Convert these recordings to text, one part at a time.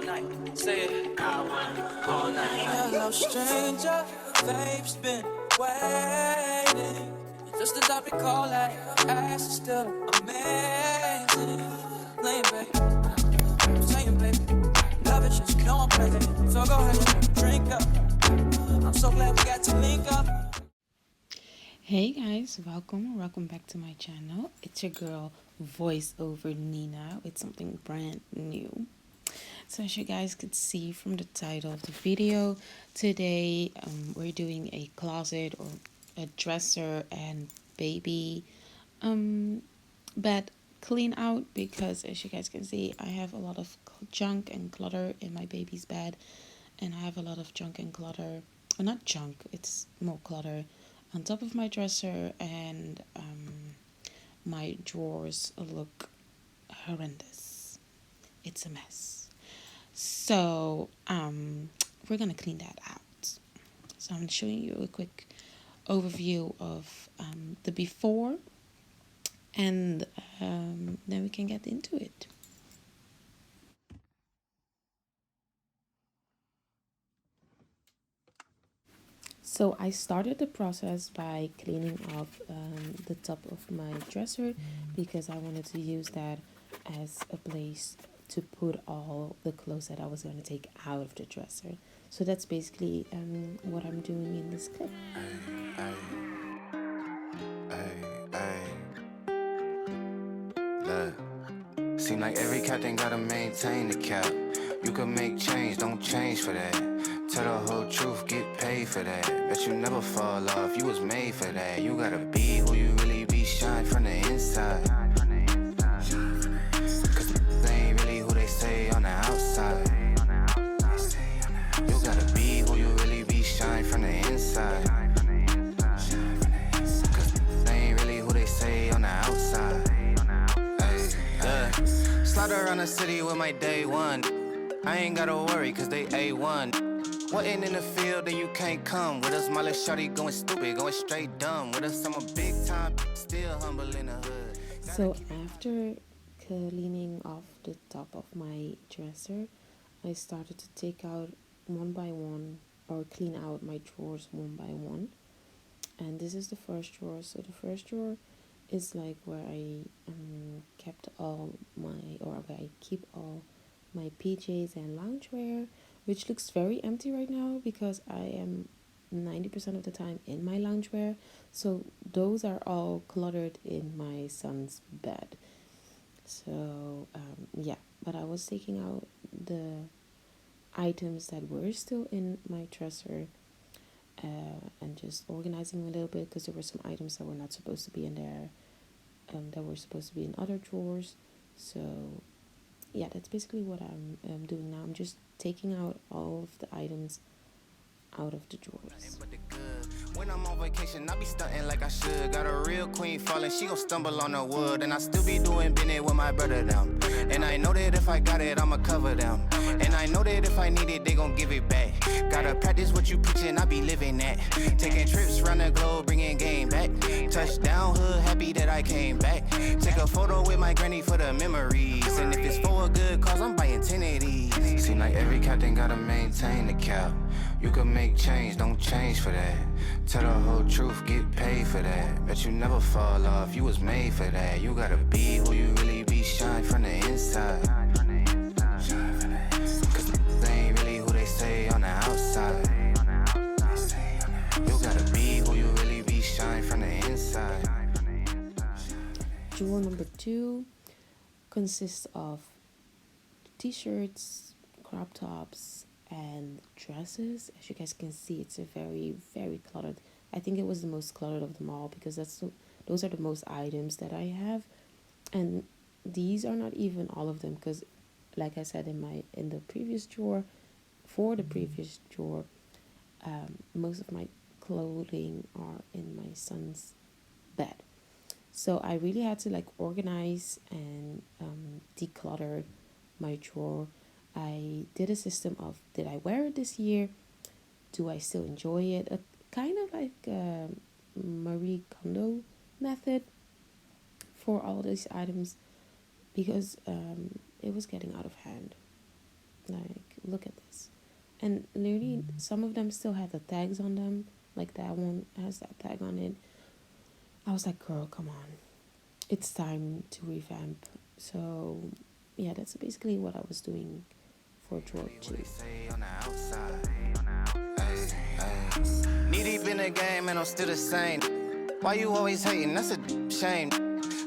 night. Say it. I want all night. Hello, stranger. Babe's been waiting. Just the topic call that ass is still amazing. Playing, babe. Saying, babe. Love it, just know I'm crazy. So go ahead and drink up. I'm so glad we got to link up. Hey guys, welcome back to my channel. It's your girl voiceover Nina with something brand new. So as you guys could see from the title of the video, today we're doing a closet or a dresser and baby bed clean out, because as you guys can see, I have a lot of junk and clutter in my baby's bed, and I have a lot of junk and clutter, or not junk, it's more clutter on top of my dresser, and my drawers look horrendous. It's a mess. So we're gonna clean that out. So I'm showing you a quick overview of the before, and then we can get into it. So I started the process by cleaning off the top of my dresser, because I wanted to use that as a place to put all the clothes that I was going to take out of the dresser. So that's basically what I'm doing in this clip. Look, seem like every captain gotta maintain the cap. You can make change, don't change for that. Tell the whole truth, get paid for that. Bet you never fall off, you was made for that. You gotta be who you really be, shine from the inside. Cause they ain't really who they say on the outside. You gotta be who you really be, shine from the inside. Cause they ain't really who they say on the outside. Slide around the city with my day one. I ain't gotta worry cause they A1. Wasn't in the field, then you can't come with us. My little shawty going stupid, going straight dumb. With us, I'm a big time, still humble in the hood. So after cleaning off the top of my dresser, I started to take out one by one, or clean out my drawers one by one. And this is the first drawer. So the first drawer is like where I kept all my, or where I keep all my PJs and loungewear, which looks very empty right now because I am 90% of the time in my loungewear. So those are all cluttered in my son's bed. So yeah, but I was taking out the items that were still in my dresser and just organizing a little bit, because there were some items that were not supposed to be in there, that were supposed to be in other drawers. So yeah, that's basically what I'm doing now. I'm just taking out all of the items out of the drawers. When I'm on vacation, I be stunting like I should. Got a real queen falling, she gon' stumble on the wood. And I still be doing business with my brother them. And I know that if I got it, I'ma cover them. And I know that if I need it, they gon' give it back. Gotta practice what you preachin', I be living that. Taking trips round the globe, bringing game back. Touchdown hood, happy that I came back. Take a photo with my granny for the memories. And if it's for a good cause, I'm buying 10 of these. Seem like every captain gotta maintain the cap. You can make change, don't change for that. Tell the whole truth, get paid for that. Bet you never fall off, you was made for that. You gotta be who you really be, shine from the inside. Cause they ain't really who they say on the outside. You gotta be who you really be, shine from the inside. Drawer number 2 consists of t-shirts, crop tops, and dresses. As you guys can see, it's a very cluttered. I think it was the most cluttered of them all, because those are the most items that I have. And these are not even all of them, because like I said in the previous drawer, most of my clothing are in my son's bed. So I really had to like organize and declutter my drawer. I did a system of, did I wear it this year? Do I still enjoy it? A kind of like Marie Kondo method for all these items, because it was getting out of hand. Like, look at this. And literally, some of them still had the tags on them. Like that one has that tag on it. I was like, girl, come on. It's time to revamp. So, yeah, that's basically what I was doing for drawer 2. Knee deep in the game and I'm still the same. Why you always hating? That's a shame.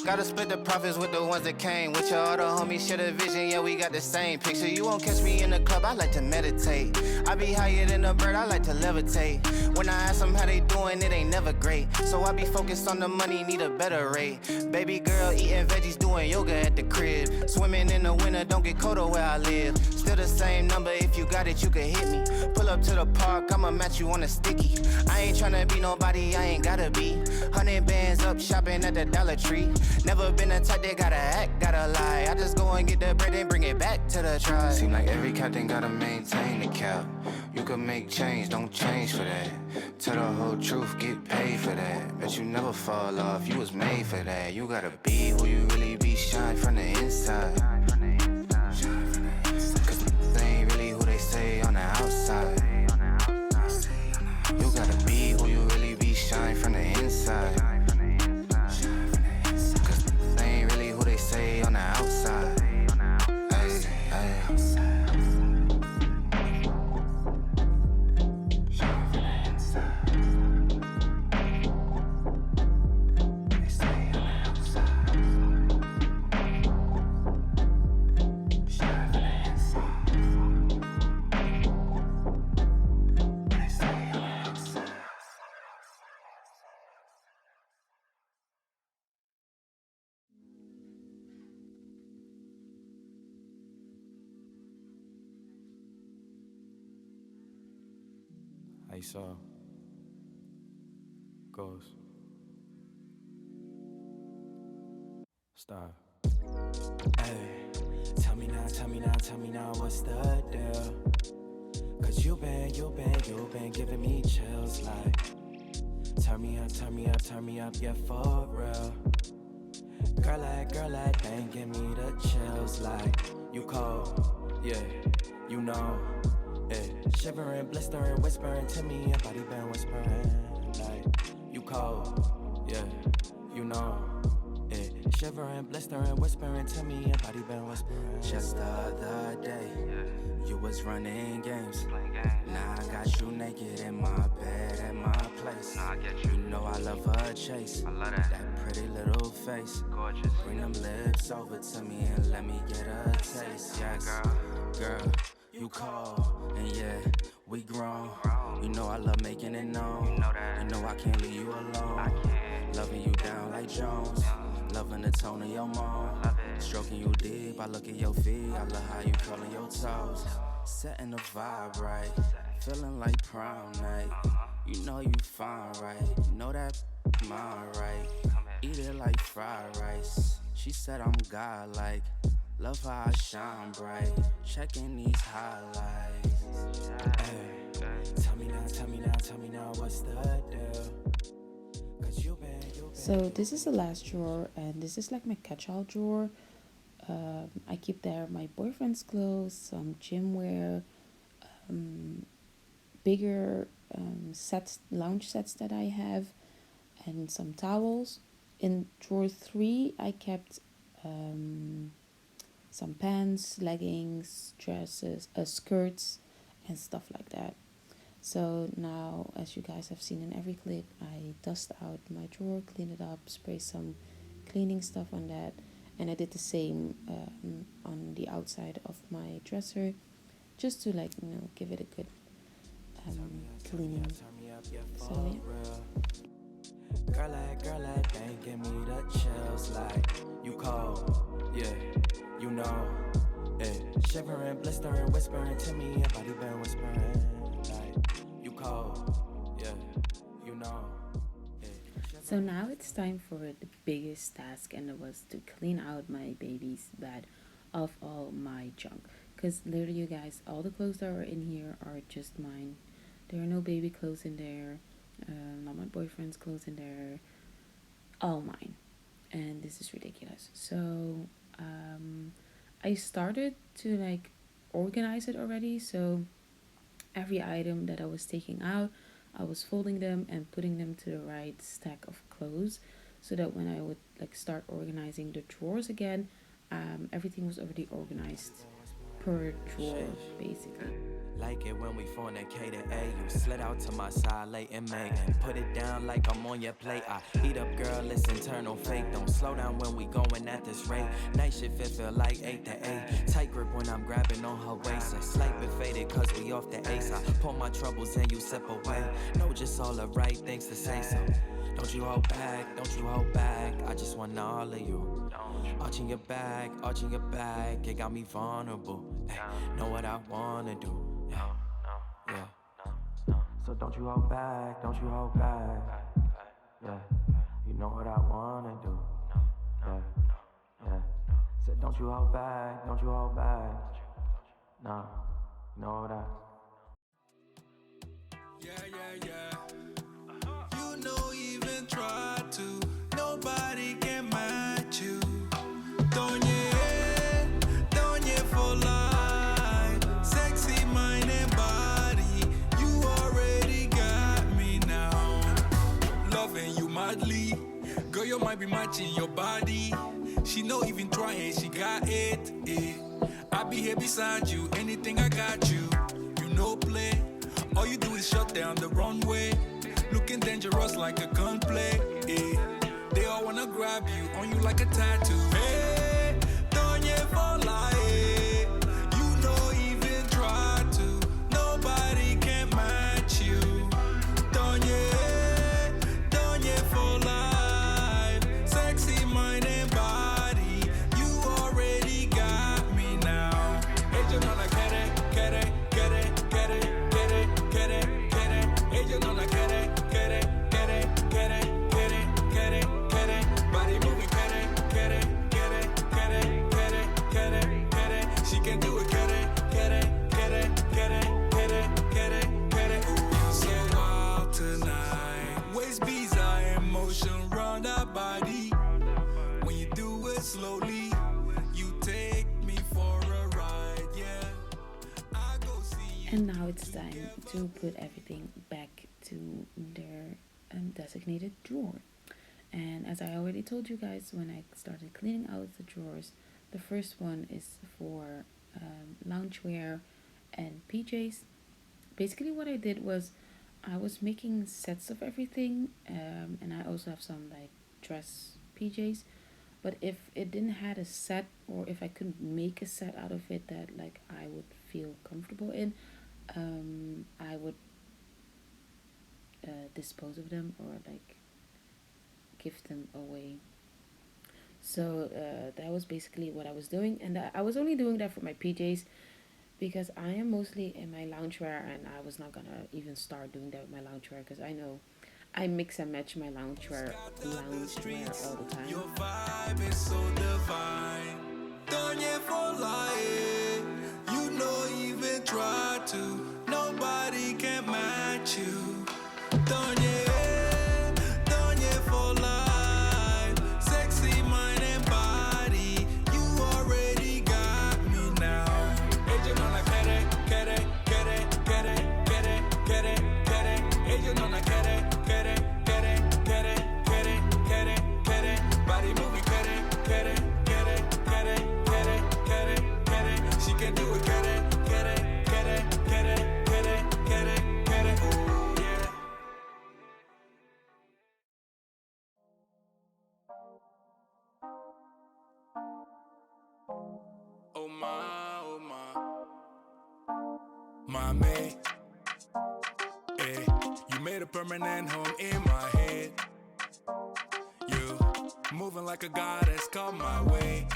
Gotta split the profits with the ones that came. With your other homies, share the vision, yeah, we got the same picture. You won't catch me in the club, I like to meditate. I be higher than a bird, I like to levitate. When I ask them how they doing, it ain't never great. So I be focused on the money, need a better rate. Baby girl eating veggies, doing yoga at the crib. Swimming in the winter, don't get colder where I live. Still the same number, if you got it, you can hit me. Pull up to the park, I'ma match you on a sticky. I ain't tryna be nobody, I ain't gotta be. 100 bands up, shopping at the Dollar Tree. Never been a type that gotta act, gotta lie. I just go and get the bread and bring it back to the tribe. Seem like every captain gotta maintain the cap. You can make change, don't change for that. Tell the whole truth, get paid for that. Bet you never fall off, you was made for that. You gotta be who you really be, shine from the inside. Cause they ain't really who they say on the outside. You gotta be who you really be, shine from the inside. Say on the outside. I saw goes stop. Hey, tell me now, what's the deal? Cause you been giving me chills like turn me up, yeah, for real. Girl, that thing give me the chills like you cold, yeah, you know. Yeah. Shivering, blistering, whispering to me, your body been whispering like you cold, yeah, you know. Yeah. Shivering, blistering, whispering to me, your body been whispering. Just the other day, you was running games. Now I got you naked in my bed at my place. You know I love a chase. I love that pretty little face. Gorgeous. Bring them lips over to me and let me get a taste. Yes, girl. You call, and yeah, we grown. You know I love making it known. You know I can't leave you alone. Loving you down like Jones. Loving the tone of your moan. Stroking you deep, I look at your feet. I love how you curling your toes. Setting the vibe right. Feeling like prom night. You know you fine, right? You know that mine, right? Eat it like fried rice. She said I'm godlike. Love how I shine bright, checking these highlights. Hey, tell me now, what's the deal? Cause you been So this is the last drawer, and this is like my catch-all drawer. I keep there my boyfriend's clothes, some gym wear, bigger lounge sets that I have, and some towels. In drawer 3, I kept some pants, leggings, dresses, skirts, and stuff like that. So now, as you guys have seen in every clip, I dust out my drawer, clean it up, spray some cleaning stuff on that, and I did the same on the outside of my dresser, just to give it a good cleaning. So yeah. Girl, that thing give me the chills like you cold, yeah, you know. Yeah. Shivering, blistering, whispering to me, your body been whispering like you cold, yeah, you know. Yeah. So now it's time for the biggest task, and it was to clean out my baby's bed of all my junk. Because literally, you guys, all the clothes that are in here are just mine. There are no baby clothes in there, not my boyfriend's clothes in there, all mine. And this is ridiculous. So I started to organize it already. So every item that I was taking out, I was folding them and putting them to the right stack of clothes, so that when I would like start organizing the drawers again, everything was already organized per drawer basically. Like it when we fornicated, ayy. You slid out to my side late in May and put it down like I'm on your plate. I eat up, girl, it's internal fate. Don't slow down when we going at this rate. Night shift, it feel like 8 to 8. Tight grip when I'm grabbing on her waist. A slight bit faded cause we off the ace. I pull my troubles and you sip away. No, just all the right things to say, so don't you hold back, don't you hold back. I just want all of you. Arching your back, it got me vulnerable. Ay, know what I wanna do. Yeah. So don't you hold back, don't you hold back. Yeah, you know what I wanna do. Yeah. So don't you hold back, don't you hold back. No, you know what I. Yeah. You know, even try to. Nobody can match you. Don't for life. Sexy mind and body. You already got me now. Loving you madly. Girl, you might be matching your body. She no even trying, she got it. I be here beside you, anything I got you. You know play. All you do is shut down the runway. Looking dangerous like a gunplay. They all wanna grab you, on you like a tattoo. Hey, don't you for life. You know even try to. Nobody can match you. Don't you for life. Sexy mind and body. You already got me now. Ella no la quiere. Ella no la quiere. Body moving, quiere. She can do it, quiere. Ooh, so wild tonight. Waist beats are in motion round our body. When you do it slowly, you take me for a ride, yeah. I go see you. And now it's time to put everything back to their designated drawer. And as I already told you guys, when I started cleaning out the drawers, the first one is for loungewear and PJs. Basically what I did was I was making sets of everything, and I also have some like dress PJs. But if it didn't have a set, or if I couldn't make a set out of it that like I would feel comfortable in, I would dispose of them or like give them away. So that was basically what I was doing, and I was only doing that for my PJs because I am mostly in my loungewear, and I was not gonna even start doing that with my loungewear because I know I mix and match my loungewear all the time. Your vibe is so divine. Don't you for lying. You know even try to. Nobody can match you. Don't you for life. Sexy mind and body. You already got me now. Ella no la quiere. Ella no la quiere. Body moving, quiere. She can do it, quiere. Oh yeah. Oh my mate. You made a permanent home in my head. You moving like a goddess, come my way.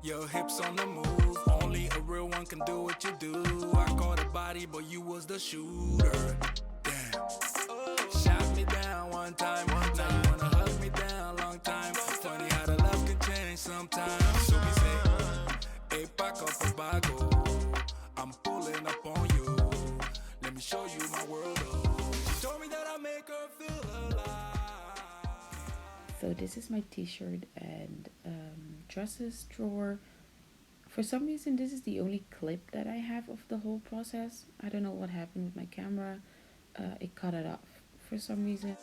Your hips on the move, only a real one can do what you do. I caught a body, but you was the shooter. Damn. Shot me down one time. Now you wanna hug me down long time. Funny how the love can change sometimes. So we say, hey, back up and back up. I'm pulling up on you. Let me show you my world. She told me that I make her feel alive. So this is my t-shirt and dresses drawer For some reason, this is the only clip that I have of the whole process. I don't know what happened with my camera. It cut it off for some reason.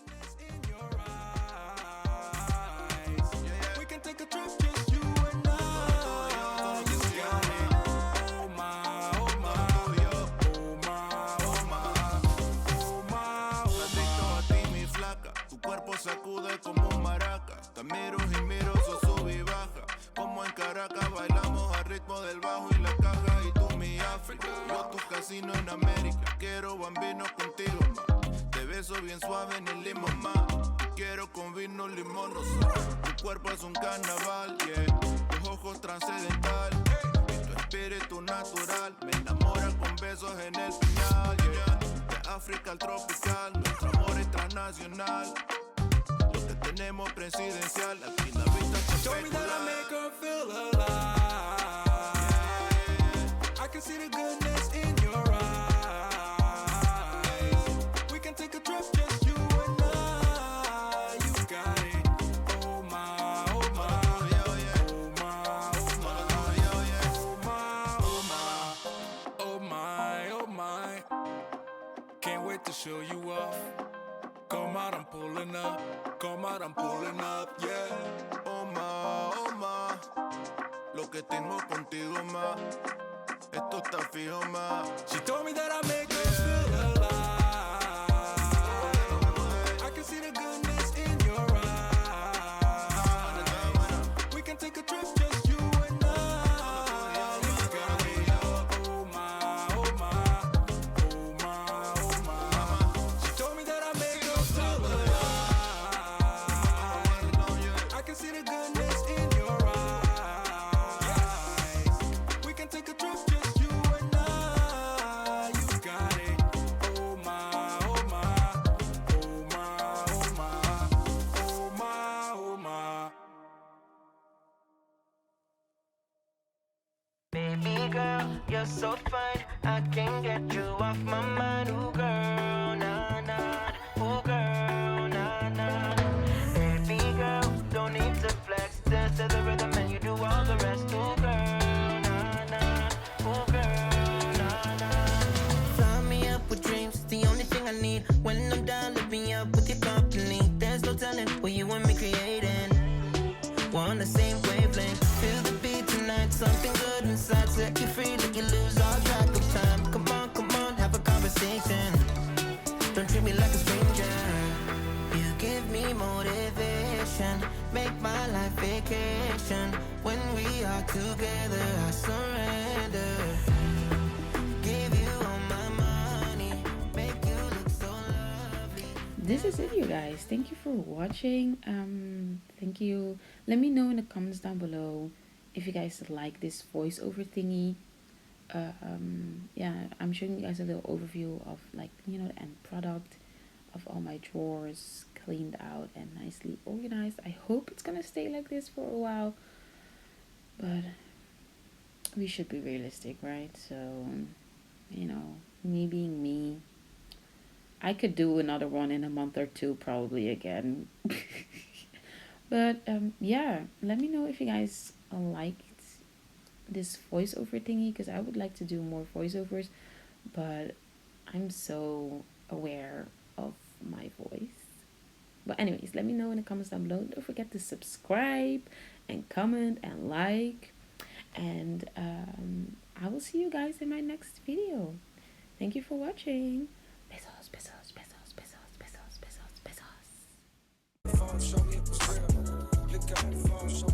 Sacude como un maraca, te miro y miro, so sube y baja. Como en Caracas bailamos al ritmo del bajo y la caja. Y tú mi África, yo tu casino en América. Quiero bambino contigo más, te beso bien suave en el limón más. Te quiero con vino, limón, no sal. Tu cuerpo es un carnaval, yeah. Tus ojos trascendental, y tu espíritu natural. Me enamora con besos en el final, yeah. De África al tropical, nuestro amor es transnacional. Tenemos presidencial, aquí la vista es espectacular. Show me that I make her feel alive. I can see the goodness in your eyes. We can take a trip, just you and I. You got it. Oh my, oh my. Oh my, oh my. Oh my, oh my. Oh my. Can't wait to show you off. Come out, I'm pulling up. Come out, I'm pulling up, yeah. Oh ma, lo que tengo contigo más. Esto está fijo más. She told me that I make her feel alive. I can see the goodness in your eyes. We can take a trip, just you and I. You got me, oh my, oh my. Oh my, oh my. She told me that I make her feel alive. See the goodness in your eyes. We can take a trip, just you and I. You got it. Oh my, oh my. Oh my, oh my. Oh my, oh my. Baby girl, you're so fine. I can't get you off my mind. Ooh girl, nah nah. Ooh girl, nah nah. Baby girl, don't need to flex. Dance to the rhythm and you do all the rest. Ooh girl, nah nah. Ooh girl, nah nah. Fly me up with dreams, the only thing I need. When I'm down, lift me up with your company. There's no telling what you and me creating. We're on the same wavelength. Feel the beat tonight, something good inside. Set you free, let you lose all track of time. Come on, have a conversation. Don't treat me like a stranger. You give me motivation, make my life vacation. When we are together, I surrender. Give you all my money, make you look so lovely. This is it, you guys. Thank you for watching. Thank you. Let me know in the comments down below if you guys like this voiceover thingy. Yeah, I'm showing you guys a little overview of, like, you know, the end product of all my drawers cleaned out and nicely organized. I hope it's gonna stay like this for a while, but we should be realistic, right? So, you know, me being me, I could do another one in a month or two probably again. But yeah, let me know if you guys liked this voiceover thingy, because I would like to do more voiceovers, but I'm so aware of my voice. But anyways, let me know in the comments down below. Don't forget to subscribe and comment and like, and I will see you guys in my next video. Thank you for watching. Besos, besos, besos, besos, besos, besos, besos.